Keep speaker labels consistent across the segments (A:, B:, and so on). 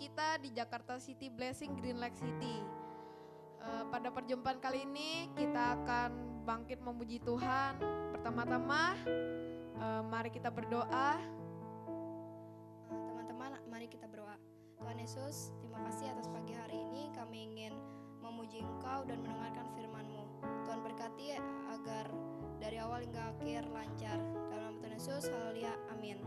A: kita di Jakarta City Blessing Green Lake City. Pada perjumpaan kali ini kita akan bangkit memuji Tuhan. Pertama-tama mari kita berdoa.
B: Teman-teman, mari kita berdoa. Tuhan Yesus, terima kasih atas pagi hari ini. Kami ingin memuji Engkau dan mendengarkan firman-Mu. Tuhan berkati agar dari awal hingga akhir lancar. Dalam nama Tuhan Yesus, haleluya, amin.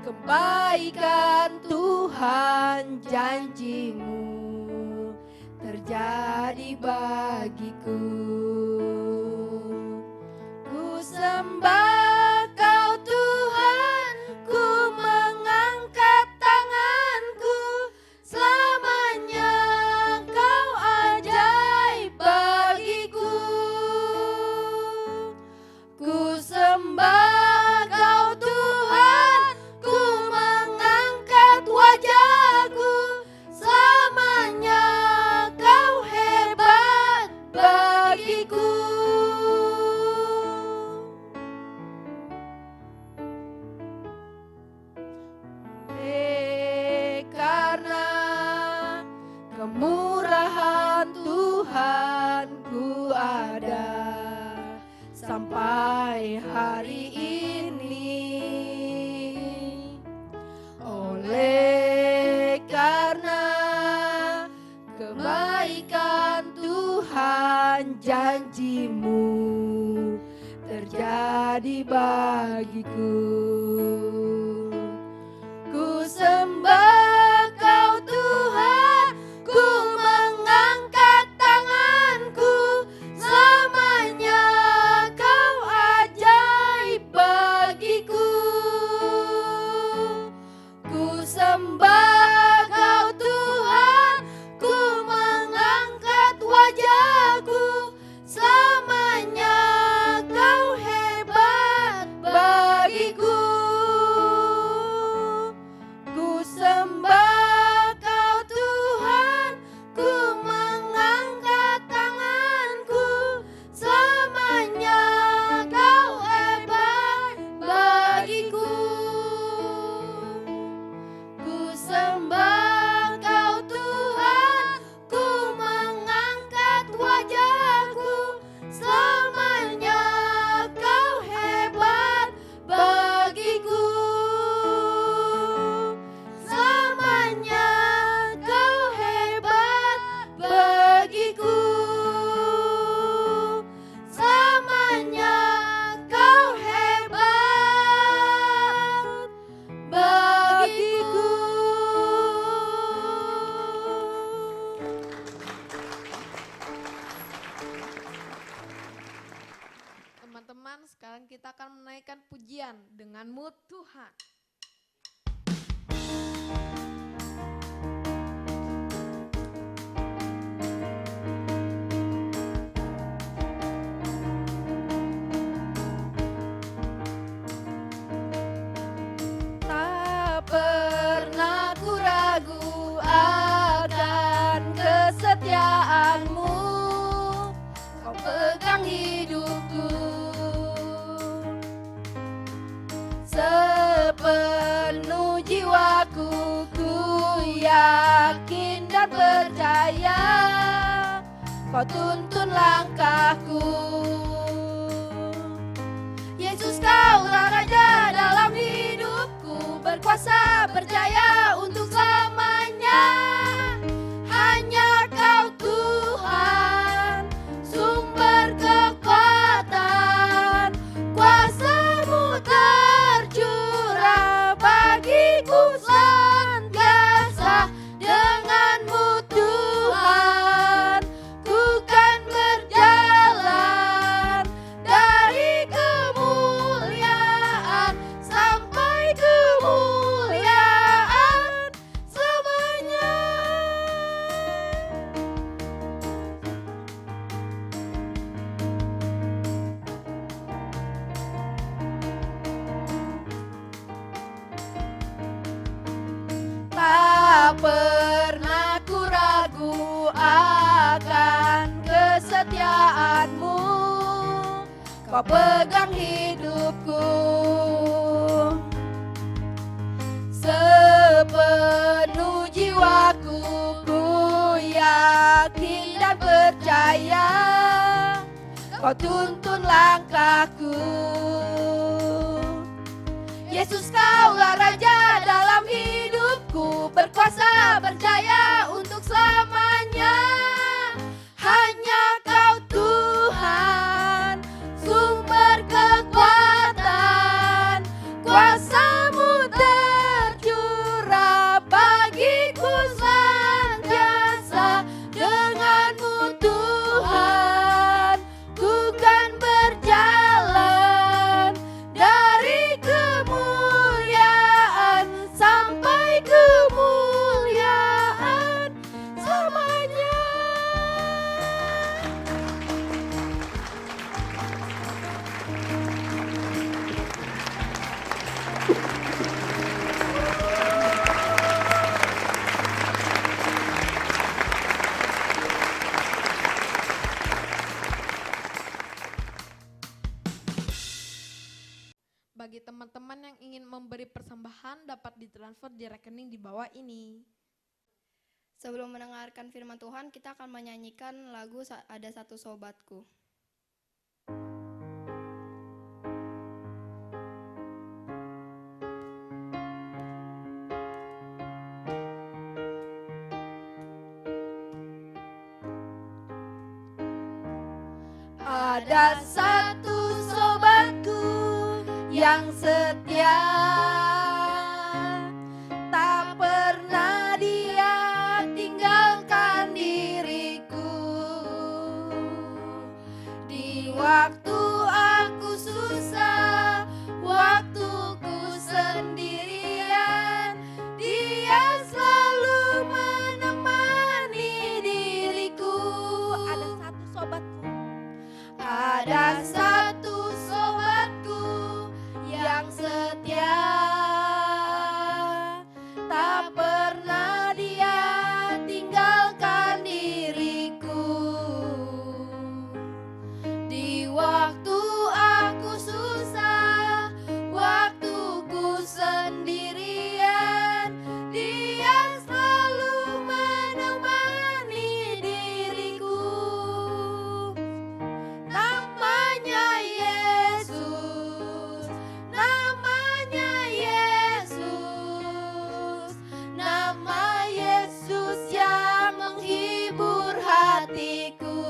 C: Kebaikan Tuhan, janji-Mu terjadi bagiku. Ku sembah Kau Tuhan, ku mengangkat tanganku, selamanya Kau ajaib bagiku. Ku sembah wajahku, selamanya Kau hebat bagiku. Karena kemurahan Tuhan ku ada sampai hari ini. Oleh karena kebaikan Tuhan, janji-Mu terjadi bagiku. Ku sembah Kau Tuhan, ku mengangkat tanganku, selamanya Kau ajaib bagiku. Ku sembah Kau Tuhan, ku mengangkat wajahku, selamanya Kau hebat bagiku. Ku sembah Kau Tuhan, ku mengangkat tanganku, selamanya Kau hebat bagiku. Ku sembah Kau Tuhan, ku mengangkat wajahku, selamanya Kau hebat bagiku. Selamanya Kau hebat bagiku. Selamanya Kau hebat bagiku.
A: Teman-teman, sekarang kita akan menaikkan pujian dengan-Mu Tuhan.
C: Tak pernah ku ragu akan kesetiaan-Mu, Kau pegang hidupku. Sepenuh jiwaku ku yakin dan percaya, Kau tuntun langkahku. Yesus, Kaulah Raja dalam hidupku, berkuasa berjaya untuk selamanya. Hanya Kau Tuhan, sumber kekuatan, kuasa-Mu tercurah bagiku senantiasa. Dengan-Mu Tuhan, ku kan berjalan dari kemuliaan Kau pegang hidupku. Sepenuh jiwaku ku yakin dan percaya, Kau tuntun langkahku. Yesus, Kaulah Raja dalam hidupku, berkuasa berjaya untuk selamanya. Hanya Kau Tuhan, sumber kekuatan, kuasa-Mu tercurah bagiku senantiasa. Dengan-Mu Tuhan, ku kan berjalan dari kemuliaan sampai kemuliaan selamanya.
A: Bagi teman-teman yang ingin memberi persembahan dapat ditransfer di rekening di bawah ini.
B: Sebelum mendengarkan firman Tuhan, kita akan menyanyikan lagu Ada Satu Sobatku.
C: Ada satu sobatku yang setia, tak pernah dia tinggalkan diriku. Di waktu aku susah, waktuku sendirian, dia selalu menemani diriku. Ada satu sobatku. Ada satu sobatku yang setia, tak pernah dia tinggalkan diriku. Di waktu aku susah, waktuku sendirian, dia selalu menemani diriku. Namanya Yesus, namanya Yesus, nama Yesus yang menghibur hatiku.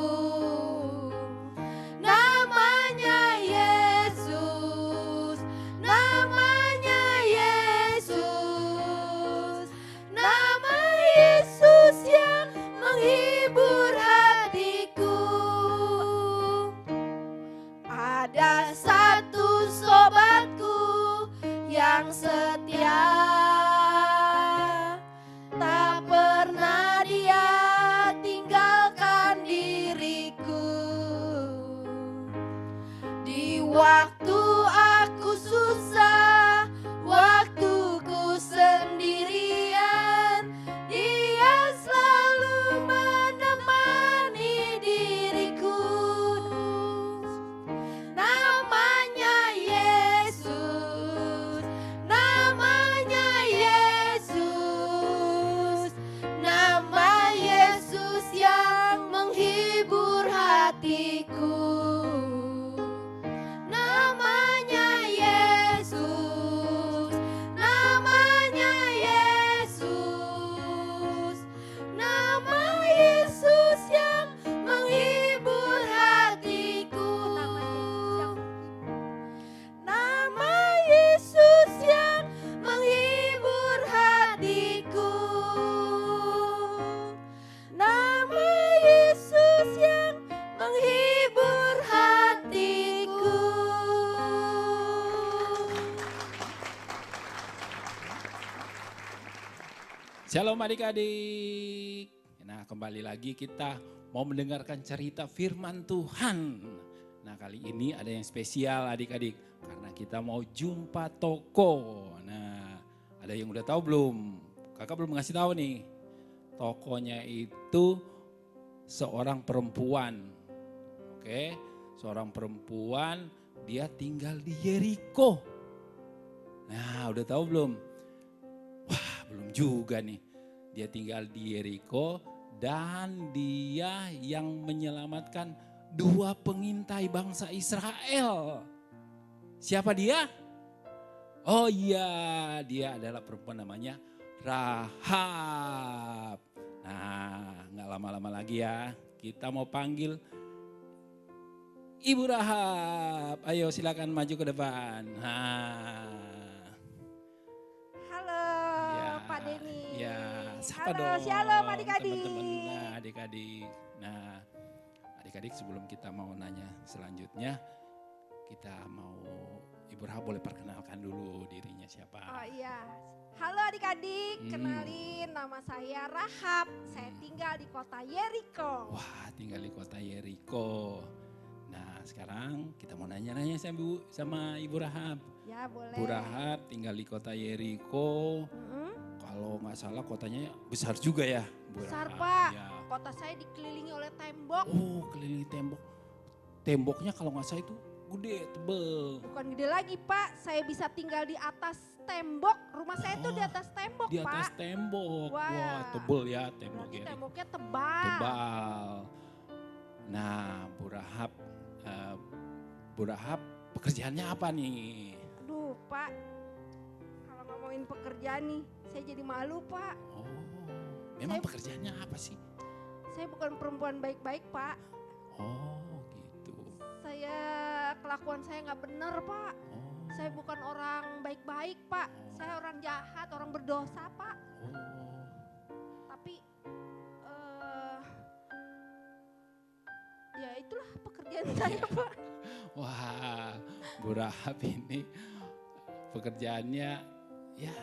C: Namanya Yesus, namanya Yesus, nama Yesus yang menghibur hatiku. Ada satu sobatku yang setia, tak pernah dia tinggalkan diriku. Di waktu aku susah, waktuku sendirian, dia selalu menemani diriku. Namanya Yesus, namanya Yesus, nama Yesus yang menghibur hatiku. Namanya Yesus, namanya Yesus, nama Yesus yang menghibur hatiku. Nama Yesus yang menghibur hatiku. Nama Yesus yang menghibur hatiku.
D: Shalom adik-adik. Nah, kembali lagi kita mau mendengarkan cerita firman Tuhan. Nah, kali ini ada yang spesial adik-adik karena kita mau jumpa tokoh. Nah, ada yang udah tahu belum? Kakak belum ngasih tahu nih. Tokohnya itu seorang perempuan. Oke, seorang perempuan, dia tinggal di Yeriko. Nah, udah tahu belum? Wah, belum juga nih. Dia tinggal di Yeriko dan dia yang menyelamatkan 2 pengintai bangsa Israel. Siapa dia? Oh iya, dia adalah perempuan namanya Rahab. Nah, nggak lama-lama lagi ya. Kita mau panggil Ibu Rahab. Ayo silakan maju ke depan. Nah,
C: Halo
D: ya,
C: Pak Denny.
D: ya, sapa
C: Halo,
D: dong
C: shalom adik-adik.
D: teman-teman. Nah, adik-adik. Nah, adik-adik sebelum kita mau nanya selanjutnya, kita mau Ibu Rahab boleh perkenalkan dulu dirinya siapa.
C: Oh iya, halo adik-adik, kenalin nama saya Rahab, saya tinggal di kota Yeriko.
D: Wah, tinggal di kota Yeriko. Nah, sekarang kita mau nanya-nanya sama Ibu Rahab.
C: Ya boleh.
D: Ibu Rahab tinggal di kota Yeriko. Kalau nggak salah kotanya besar juga ya, Bu
C: Besar
D: Rahab.
C: Pak,
D: Ya.
C: kota saya dikelilingi oleh tembok.
D: Oh, keliling tembok. Temboknya kalau nggak salah itu gede, tebel.
C: Bukan gede lagi Pak, saya bisa tinggal di atas tembok, rumah saya tuh di atas tembok
D: Di atas
C: Pak.
D: tembok.
C: Wah.
D: Wah, tebel ya tembok
C: Berarti
D: Yeriko.
C: temboknya tebal.
D: Tebal. Nah, Bu Rahab pekerjaannya apa nih?
C: Aduh Pak, kalau ngomongin pekerjaan nih, saya jadi malu Pak.
D: Oh, memang
C: Saya-
D: pekerjaannya apa sih?
C: Saya bukan perempuan baik-baik Pak.
D: Oh, gitu.
C: Kelakuan saya nggak bener Pak.
D: Oh,
C: Saya bukan orang baik-baik Pak. Saya orang jahat, orang berdosa Pak.
D: oh.
C: Tapi ya itulah pekerjaan saya Pak.
D: Wah, Bu Rahab ini pekerjaannya ya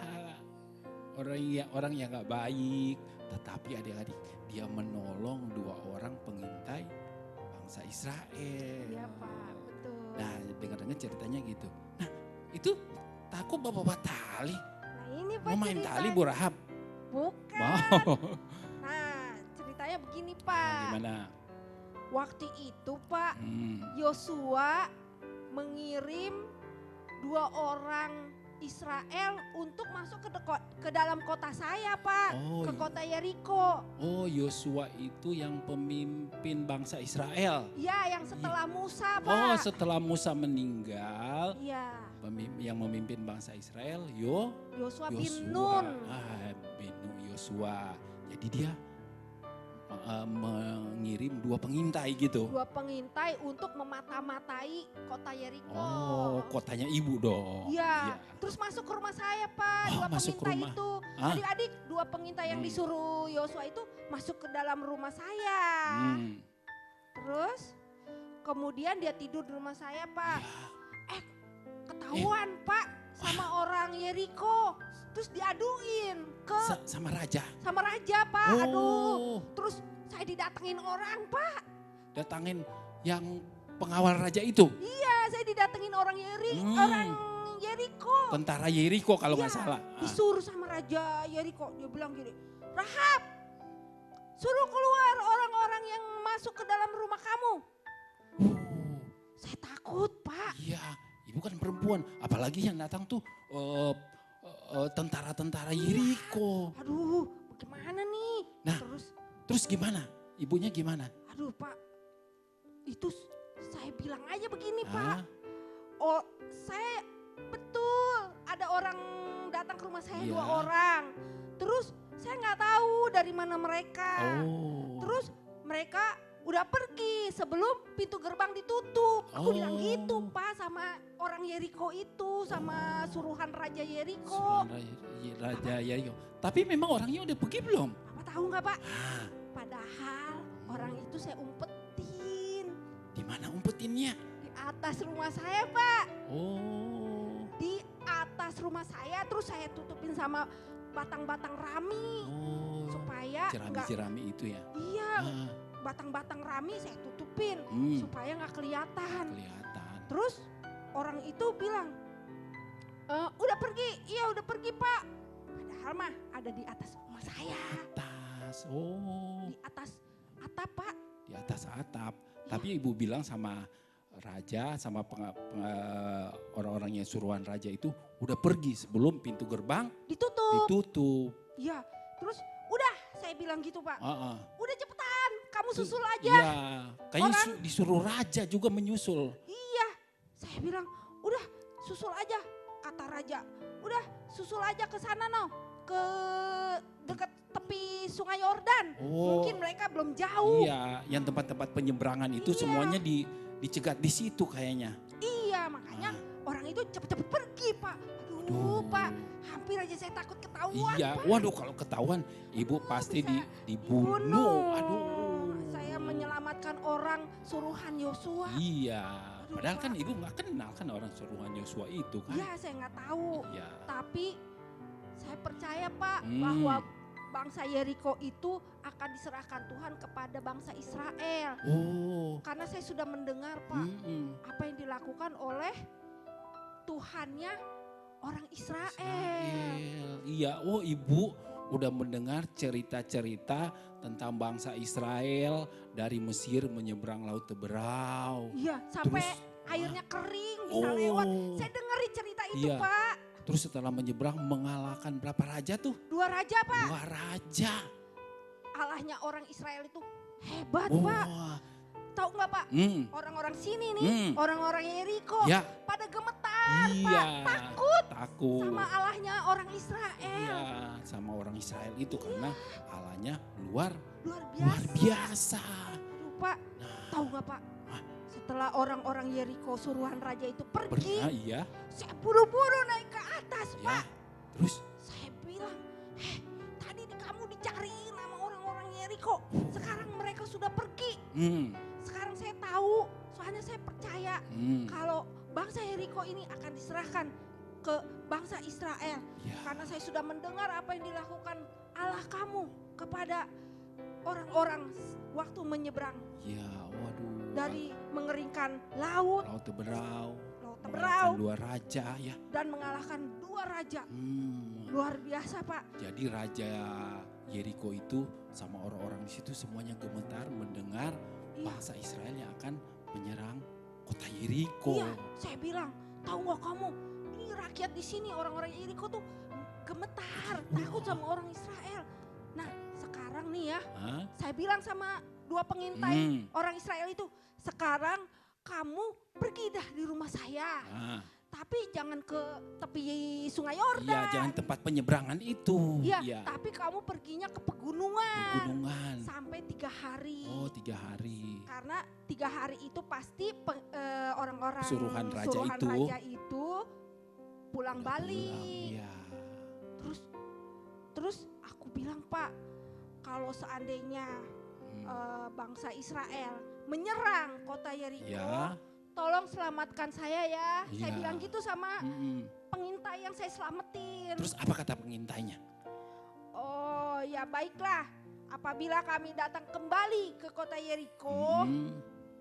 D: orang yang nggak baik, tetapi adik-adik dia menolong 2 orang pengintai bangsa Israel.
C: Iya Pak, betul.
D: Nah, dengar-dengar ceritanya gitu. Nah, itu takut bawa tali.
C: Nah ini Pak
D: Mau main
C: cerita.
D: tali Bu Rahab?
C: Bukan.
D: Mau.
C: Nah ceritanya begini Pak.
D: Gimana?
C: Waktu itu Pak,
D: Hmm.
C: Yosua mengirim 2 orang Israel untuk masuk ke dalam kota saya Pak.
D: Oh,
C: Ke kota Yeriko.
D: Oh, Yosua itu yang pemimpin bangsa Israel.
C: Ya yang setelah Musa
D: Oh,
C: Pak.
D: setelah Musa meninggal,
C: Iya.
D: yang memimpin bangsa Israel,
C: Yosua bin
D: Yosua.
C: Nun.
D: Bin Nun Yosua. Jadi dia mengirim 2 pengintai gitu.
C: 2 pengintai untuk memata-matai kota Yeriko.
D: Oh, kotanya ibu dong.
C: Iya. Terus masuk ke rumah saya Pak,
D: Oh,
C: 2
D: masuk ke
C: pengintai
D: rumah.
C: itu.
D: Hah?
C: Adik-adik 2 pengintai yang disuruh Yosua itu masuk ke dalam rumah saya.
D: Hmm.
C: Terus kemudian dia tidur di rumah saya Pak.
D: Ya.
C: Ketahuan Pak sama orang Yeriko. Terus diaduin ke
D: Sama raja.
C: sama raja Pak. Aduh.
D: Oh,
C: Terus saya didatengin orang Pak.
D: datangin yang pengawal raja itu.
C: Iya, saya didatengin orang Yeriko.
D: Tentara Yeriko kalau nggak
C: Iya,
D: salah.
C: Disuruh sama Raja Yeriko. Dia bilang gini, Rahab, suruh keluar orang-orang yang masuk ke dalam rumah kamu.
D: Oh.
C: Saya takut Pak.
D: Iya, ibu kan perempuan, apalagi yang datang tuh tentara-tentara Yeriko.
C: Aduh, bagaimana nih?
D: Nah. Terus gimana? Ibunya gimana?
C: Aduh Pak, itu saya bilang aja begini
D: Hah?
C: Pak. Oh, saya betul ada orang datang ke rumah saya
D: Iya.
C: 2 orang. Terus saya nggak tahu dari mana mereka.
D: Oh.
C: Terus mereka udah pergi sebelum pintu gerbang ditutup. Aku bilang
D: Oh.
C: gitu Pak sama orang Yeriko itu, sama suruhan Raja Yeriko.
D: Raja Yeriko. Tapi memang orangnya udah pergi belum?
C: Bapak tahu nggak Pak?
D: Ah,
C: Padahal orang itu saya umpetin
D: di mana umpetinnya?
C: di atas rumah saya Pak.
D: Oh.
C: Di atas rumah saya, terus saya tutupin sama batang-batang rami
D: Oh.
C: supaya nggak,
D: Jerami-jerami itu ya.
C: iya,
D: Ah,
C: batang-batang rami saya tutupin supaya nggak kelihatan.
D: kelihatan.
C: Terus orang itu bilang, udah pergi, iya udah pergi Pak. Padahal mah ada di atas rumah saya,
D: Atas. Oh.
C: di atas atap Pak.
D: Di atas atap. Tapi ibu bilang sama raja sama orang-orang yang suruhan raja itu udah pergi sebelum pintu gerbang
C: Ditutup.
D: ditutup.
C: Iya, terus udah saya bilang gitu Pak.
D: Heeh.
C: Udah cepetan, kamu susul aja.
D: Iya, kayaknya disuruh raja juga menyusul.
C: Iya, saya bilang udah susul aja, kata raja. Udah susul aja ke sana no, ke dekat tepi Sungai Yordan.
D: Oh.
C: Mungkin mereka belum jauh.
D: Iya, yang tempat-tempat penyeberangan itu
C: Iya.
D: semuanya dicegat di situ kayaknya.
C: Iya, makanya orang itu cepet-cepet pergi Pak. Aduh Pak, hampir aja saya takut ketahuan.
D: Iya,
C: Pak.
D: waduh kalau ketahuan ibu pasti
C: bisa
D: dibunuh. Aduh.
C: Saya menyelamatkan orang suruhan Yosua.
D: Iya,
C: Aduh,
D: padahal kan
C: Pak.
D: ibu nggak kenal kan orang suruhan Yosua itu kan.
C: Iya, saya nggak tahu.
D: Iya.
C: Tapi saya percaya Pak
D: Hmm.
C: bahwa bangsa Yeriko itu akan diserahkan Tuhan kepada bangsa Israel.
D: Oh.
C: Karena saya sudah mendengar Pak
D: Mm-mm.
C: apa yang dilakukan oleh Tuhannya orang Israel.
D: Israel. Iya, oh ibu udah mendengar cerita-cerita tentang bangsa Israel dari Mesir menyeberang Laut Teberau.
C: Iya, sampai
D: Terus,
C: airnya kering bisa lewat. Saya dengerin cerita itu
D: Iya.
C: Pak.
D: Terus setelah menyeberang mengalahkan berapa raja tuh?
C: 2 raja Pak.
D: 2 raja.
C: Allahnya orang Israel itu hebat
D: Wah.
C: Pak. Tahu nggak Pak?
D: Hmm.
C: Orang-orang sini nih, orang-orang Yeriko
D: Ya.
C: pada gemetar
D: Iya.
C: Pak. Takut
D: Takut.
C: sama Allahnya orang Israel.
D: Iya, sama orang Israel itu karena Allahnya luar
C: Luar
D: biasa.
C: Aduh, Pak,
D: Nah,
C: tahu nggak Pak?
D: Hah?
C: Setelah orang-orang Yeriko suruhan raja itu pergi,
D: iya,
C: saya buru-buru naik ke atas
D: ya.
C: Pak.
D: Terus,
C: Saya bilang, tadi kamu dicariin sama orang-orang Yeriko. Sekarang mereka sudah pergi. Sekarang saya tahu, soalnya saya percaya kalau bangsa Yeriko ini akan diserahkan ke bangsa Israel.
D: ya,
C: Karena saya sudah mendengar apa yang dilakukan Allah kamu kepada orang-orang waktu menyeberang.
D: ya, waduh.
C: Dari mengeringkan laut,
D: Laut Teberau,
C: laut
D: mengalahkan
C: Teberau,
D: 2 raja ya.
C: dan mengalahkan 2 raja.
D: Hmm.
C: Luar biasa Pak.
D: Jadi raja Yeriko itu sama orang-orang di situ semuanya gemetar mendengar
C: Iya.
D: bangsa Israel yang akan menyerang kota Yeriko.
C: Iya, saya bilang, tahu nggak kamu? Ini rakyat di sini orang-orang Yeriko tuh gemetar, takut sama orang Israel. Nah, sekarang nih ya,
D: Hah?
C: saya bilang sama 2 pengintai
D: Hmm.
C: orang Israel itu, sekarang kamu pergi dah di rumah saya.
D: Ah,
C: Tapi jangan ke tepi Sungai
D: iya,
C: Yordan.
D: jangan tempat penyeberangan itu.
C: Iya, tapi kamu perginya ke pegunungan.
D: Pegunungan.
C: Sampai 3 hari.
D: Oh, 3 hari.
C: Karena 3 hari itu pasti orang-orang
D: Suruhan raja itu
C: pulang balik.
D: Iya.
C: Terus aku bilang Pak, kalau seandainya bangsa Israel menyerang kota Yeriko,
D: Ya.
C: tolong selamatkan saya ya. Saya
D: Iya.
C: bilang gitu sama
D: Mm-mm.
C: pengintai yang saya selamatin.
D: Terus apa kata pengintainya?
C: Oh ya baiklah, apabila kami datang kembali ke kota Yeriko,
D: Mm.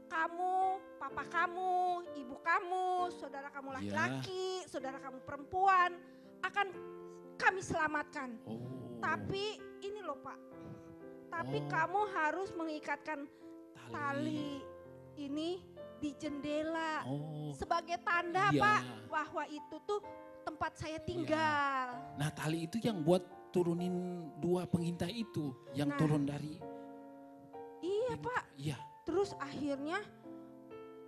C: kamu, papa kamu, ibu kamu, saudara kamu laki-laki, saudara kamu perempuan akan kami selamatkan.
D: Oh.
C: Tapi ini loh Pak, tapi
D: Oh.
C: kamu harus mengikatkan tali ini di jendela
D: Oh.
C: sebagai tanda
D: Iya.
C: Pak bahwa itu tuh tempat saya tinggal.
D: Nah, tali itu yang buat turunin 2 pengintai itu yang
C: Nah.
D: turun dari
C: Iya
D: ini.
C: Pak.
D: Iya.
C: Terus akhirnya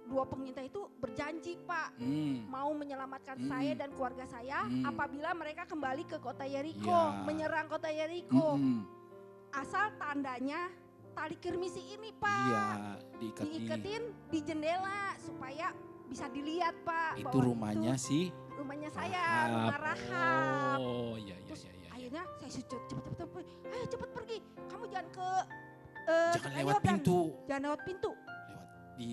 C: 2 pengintai itu berjanji Pak mau menyelamatkan saya dan keluarga saya apabila mereka kembali ke kota Yeriko,
D: Iya.
C: menyerang kota Yeriko.
D: Mm-mm.
C: Asal tandanya tali kirmisi ini Pak.
D: Iya,
C: Diiketin di jendela supaya bisa dilihat Pak.
D: Itu
C: bahwa
D: rumahnya sih.
C: rumahnya saya, rumah Rahab.
D: Oh, iya, iya,
C: Terus
D: iya, iya.
C: akhirnya saya cepet ayo cepet pergi. Kamu jangan ke
D: Jangan
C: Sungai
D: lewat
C: Yordan.
D: pintu.
C: Jangan lewat pintu.
D: Lewat di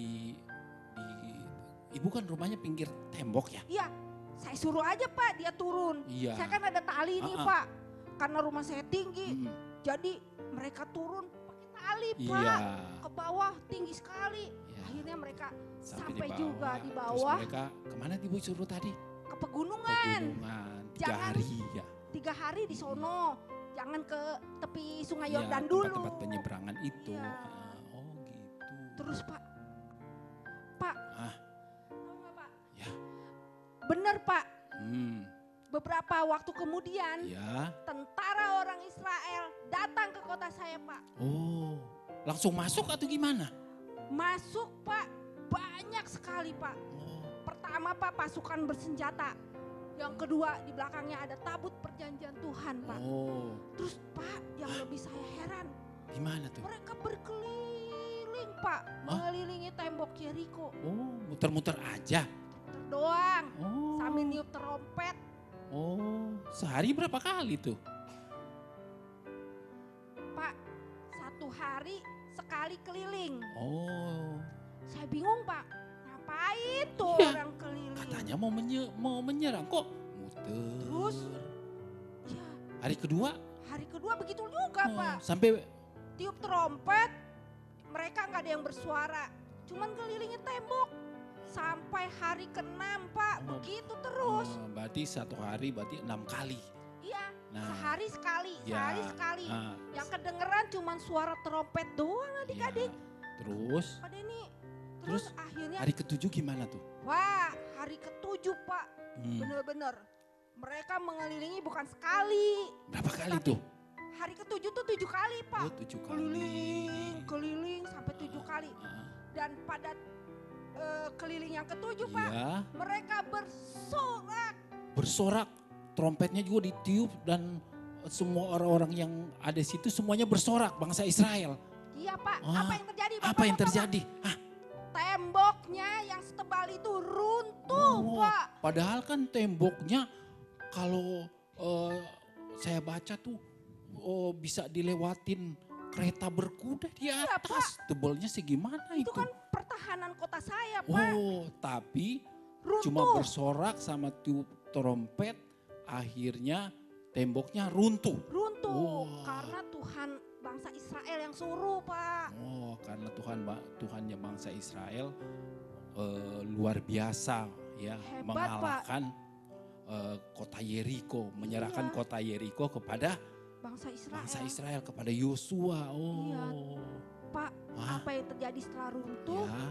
D: ibu kan rumahnya pinggir tembok ya?
C: Iya, saya suruh aja Pak dia turun.
D: Iya.
C: Saya kan ada tali nih Pak. Karena rumah saya tinggi,
D: Mm.
C: jadi mereka turun pakai tali
D: Iya.
C: Pak. Ke bawah tinggi sekali.
D: Iya.
C: Akhirnya mereka
D: di
C: sampai
D: bawah.
C: juga di
D: Terus
C: bawah
D: mereka kemana ibu suruh tadi?
C: ke pegunungan.
D: Pegunungan 3
C: Jangan-
D: hari ya.
C: 3 hari di sono. Jangan ke tepi Sungai
D: Iya,
C: Yordan dulu.
D: tempat-tempat penyeberangan itu.
C: Iya.
D: Oh gitu.
C: Terus Pak, Bener Pak,
D: Hmm,
C: beberapa waktu kemudian
D: ya.
C: tentara orang Israel datang ke kota saya Pak.
D: Oh, langsung masuk atau gimana?
C: Masuk Pak, banyak sekali Pak.
D: Oh,
C: Pertama Pak, pasukan bersenjata. Yang kedua di belakangnya ada tabut perjanjian Tuhan Pak.
D: oh,
C: Terus Pak, yang lebih saya heran,
D: gimana tuh?
C: mereka berkeliling Pak, mengelilingi tembok Yeriko.
D: Oh, muter-muter aja.
C: Doang,
D: Oh,
C: sambil niup terompet.
D: oh, sehari berapa kali tuh?
C: Pak, satu hari sekali keliling.
D: Oh,
C: Saya bingung Pak, ngapain tuh
D: Iya,
C: orang keliling?
D: katanya mau menyerang kok muter.
C: Terus? Ya,
D: Hari kedua
C: hari kedua begitu juga Pak.
D: sampai
C: Tiup terompet, mereka nggak ada yang bersuara. Cuman kelilingi tembok. Sampai hari ke-6 Pak,
D: Oh,
C: begitu terus.
D: berarti satu hari berarti 6 kali.
C: Iya,
D: Nah,
C: sehari sekali,
D: ya,
C: sehari sekali.
D: ah,
C: Yang kedengeran cuman suara trompet doang adik-adik.
D: ya. Terus
C: Pada ini,
D: Terus
C: terus akhirnya,
D: hari ketujuh gimana tuh?
C: wah hari ke-7 Pak,
D: Hmm,
C: bener-bener. Mereka mengelilingi bukan sekali.
D: berapa kali tuh?
C: Hari ke-7 tuh 7 kali Pak.
D: Oh, 7 kali.
C: Keliling, keliling sampai 7 kali.
D: Ah,
C: Dan pada keliling yang ke-7 Pak,
D: iya,
C: mereka bersorak.
D: bersorak, trompetnya juga ditiup dan semua orang-orang yang ada di situ semuanya bersorak, bangsa Israel.
C: Iya Pak,
D: Ah,
C: apa yang terjadi?
D: Apa yang
C: Bapak-bapak?
D: terjadi? Ah,
C: Temboknya yang setebal itu runtuh
D: oh,
C: Pak.
D: padahal kan temboknya kalau saya baca tuh bisa dilewatin kereta berkuda di
C: Iya,
D: atas. Tebalnya segimana
C: Itu
D: itu?
C: kan pertahanan kota saya Pak.
D: Oh, tapi
C: Runtuh.
D: cuma bersorak sama tiup trompet, akhirnya temboknya runtuh.
C: Runtuh
D: Oh.
C: karena Tuhan bangsa Israel yang suruh Pak.
D: Oh, karena Tuhannya bangsa Israel luar biasa ya,
C: Hebat,
D: mengalahkan kota Yeriko, menyerahkan
C: Iya.
D: kota Yeriko kepada
C: Bangsa Israel.
D: bangsa Israel, kepada Yosua. Oh,
C: Iya. Pak,
D: wah,
C: apa yang terjadi setelah runtuh?
D: ya,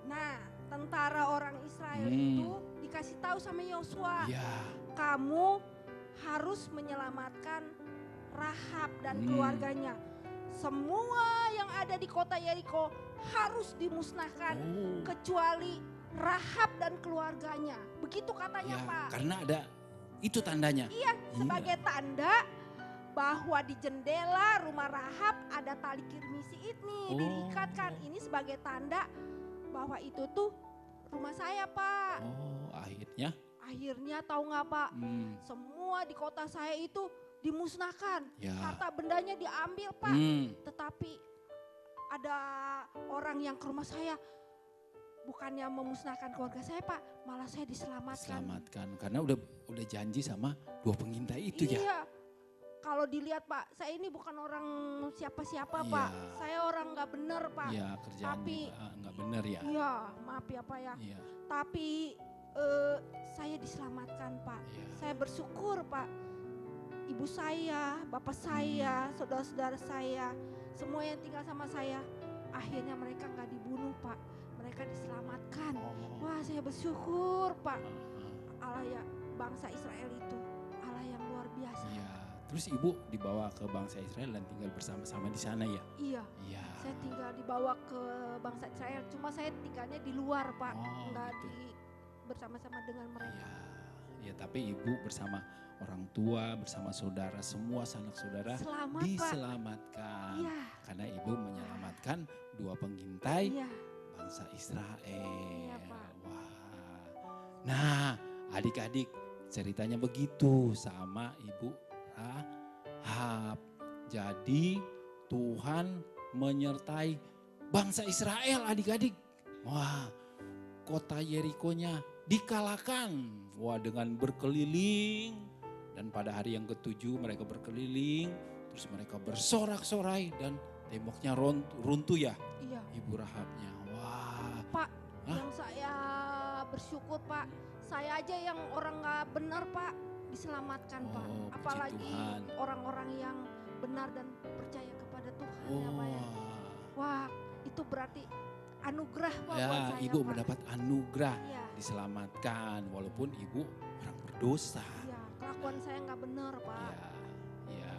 C: Nah, tentara orang Israel itu dikasih tahu sama Yosua,
D: ya,
C: kamu harus menyelamatkan Rahab dan keluarganya. Semua yang ada di kota Yeriko harus dimusnahkan
D: oh,
C: kecuali Rahab dan keluarganya. Begitu katanya
D: ya,
C: Pak.
D: karena ada itu tandanya.
C: Iya, sebagai tanda bahwa di jendela rumah Rahab ada tali kirmisi ini
D: Oh.
C: diikatkan. Ini sebagai tanda bahwa itu tuh rumah saya Pak.
D: Oh, akhirnya,
C: Akhirnya tahu nggak Pak?
D: hmm,
C: Semua di kota saya itu dimusnahkan.
D: ya,
C: Harta bendanya diambil Pak. Tetapi ada orang yang ke rumah saya bukannya memusnahkan keluarga saya Pak, malah saya diselamatkan.
D: selamatkan karena udah janji sama dua pengintai itu ya.
C: Iya. Kalau dilihat Pak, saya ini bukan orang siapa-siapa
D: Iya.
C: Pak. Saya orang nggak bener Pak.
D: Iya, kerjaannya
C: Tapi-
D: nggak benar ya.
C: Iya, maaf ya Pak ya.
D: Iya,
C: Tapi saya diselamatkan Pak.
D: iya.
C: Saya bersyukur Pak. Ibu saya, bapak saya, saudara-saudara saya, semua yang tinggal sama saya, akhirnya mereka nggak dibunuh Pak. Mereka diselamatkan.
D: Oh,
C: Wah, saya bersyukur Pak.
D: ah,
C: Allah ya, bangsa Israel itu Allah yang luar biasa.
D: iya. Terus ibu dibawa ke bangsa Israel dan tinggal bersama-sama di sana ya?
C: Iya,
D: Iya.
C: saya tinggal dibawa ke bangsa Israel. Cuma saya tinggalnya di luar Pak,
D: Oh,
C: nggak
D: gitu.
C: bersama-sama dengan mereka.
D: Iya. Ya, tapi ibu bersama orang tua, bersama saudara, semua sanak saudara
C: Selamat Pak.
D: diselamatkan.
C: Iya,
D: Karena ibu menyelamatkan dua pengintai
C: iya.
D: bangsa Israel.
C: Iya, Pak.
D: Wah. Nah, adik-adik ceritanya begitu sama Ibu Rahab. Jadi Tuhan menyertai bangsa Israel adik-adik. Wah, kota Yerikonya dikalahkan. Wah, dengan berkeliling. Dan pada hari yang ke-7 mereka berkeliling. Terus mereka bersorak-sorai dan temboknya runtuh ya
C: Iya.
D: Ibu Rahabnya. Wah,
C: Pak,
D: Hah?
C: yang saya bersyukur Pak, saya aja yang orang nggak benar Pak diselamatkan Pak.
D: Oh, puji
C: Apalagi
D: Tuhan.
C: orang-orang yang benar dan percaya kepada Tuhan ya Pak ya.
D: oh,
C: Wah, itu berarti anugerah Pak buat
D: Ya,
C: saya,
D: ibu
C: Pak.
D: mendapat anugerah
C: Iya,
D: diselamatkan walaupun ibu orang berdosa.
C: iya, kelakuan saya nggak benar Pak.
D: Ya, ya.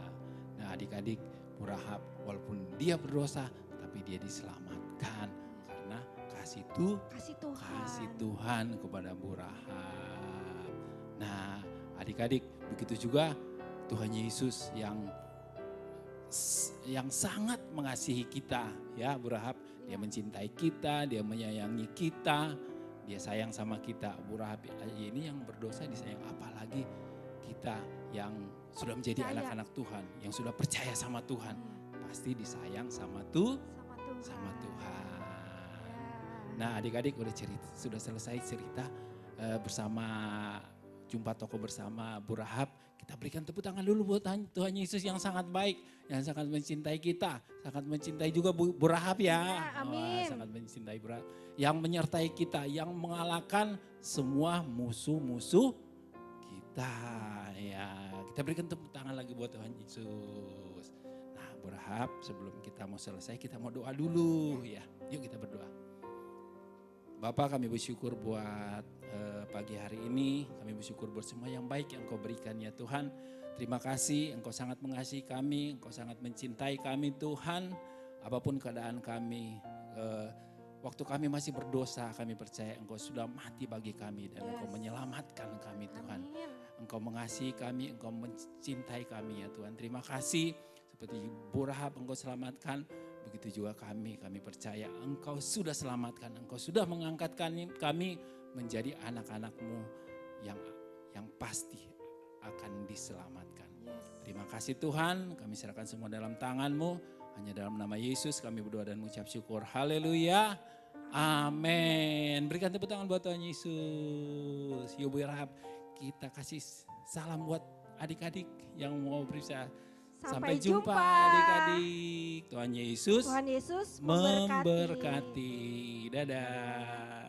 D: Nah adik-adik, Bu Rahab walaupun dia berdosa tapi dia diselamatkan karena kasih
C: Kasih Tuhan.
D: kepada Bu Rahab. Nah adik-adik, begitu juga Tuhan Yesus yang sangat mengasihi kita ya Bu Rahab. Dia mencintai kita, dia menyayangi kita, dia sayang sama kita. Bu Rahab ini yang berdosa disayang, apalagi kita yang sudah menjadi
C: Percaya.
D: anak-anak Tuhan, yang sudah percaya sama Tuhan, pasti disayang sama
C: Sama Tuhan.
D: Tuhan.
C: Ya.
D: Nah adik-adik sudah selesai cerita bersama jumpa toko bersama Bu Rahab. Kita berikan tepuk tangan dulu buat Tuhan Yesus yang sangat baik, yang sangat mencintai kita, sangat mencintai juga Bu Rahab ya.
C: Ya, amin.
D: Wah, sangat mencintai Bu Rahab, yang menyertai kita, yang mengalahkan semua musuh-musuh kita. Ya, kita berikan tepuk tangan lagi buat Tuhan Yesus. Nah, Bu Rahab, sebelum kita mau selesai, kita mau doa dulu ya. Yuk kita berdoa. Bapak, kami bersyukur buat pagi hari ini. Kami bersyukur buat semua yang baik yang Engkau berikan ya Tuhan. Terima kasih, Engkau sangat mengasihi kami, Engkau sangat mencintai kami Tuhan. Apapun keadaan kami, waktu kami masih berdosa, kami percaya Engkau sudah mati bagi kami dan Engkau menyelamatkan kami Tuhan.
C: Amin.
D: Engkau mengasihi kami, Engkau mencintai kami ya Tuhan. Terima kasih, seperti Bu Rahab Engkau selamatkan. Begitu juga kami percaya Engkau sudah selamatkan, Engkau sudah mengangkat kami menjadi anak-anak-Mu yang pasti akan diselamatkan. Terima kasih Tuhan, kami serahkan semua dalam tangan-Mu. Hanya dalam nama Yesus kami berdoa dan mengucap syukur. Haleluya. Amin. Berikan tepuk tangan buat Tuhan Yesus. Yuk Bu Rahab, kita kasih salam buat adik-adik yang mau berusaha. Sampai jumpa adik-adik. Tuhan Yesus
C: Tuhan Yesus
D: memberkati. Dadah.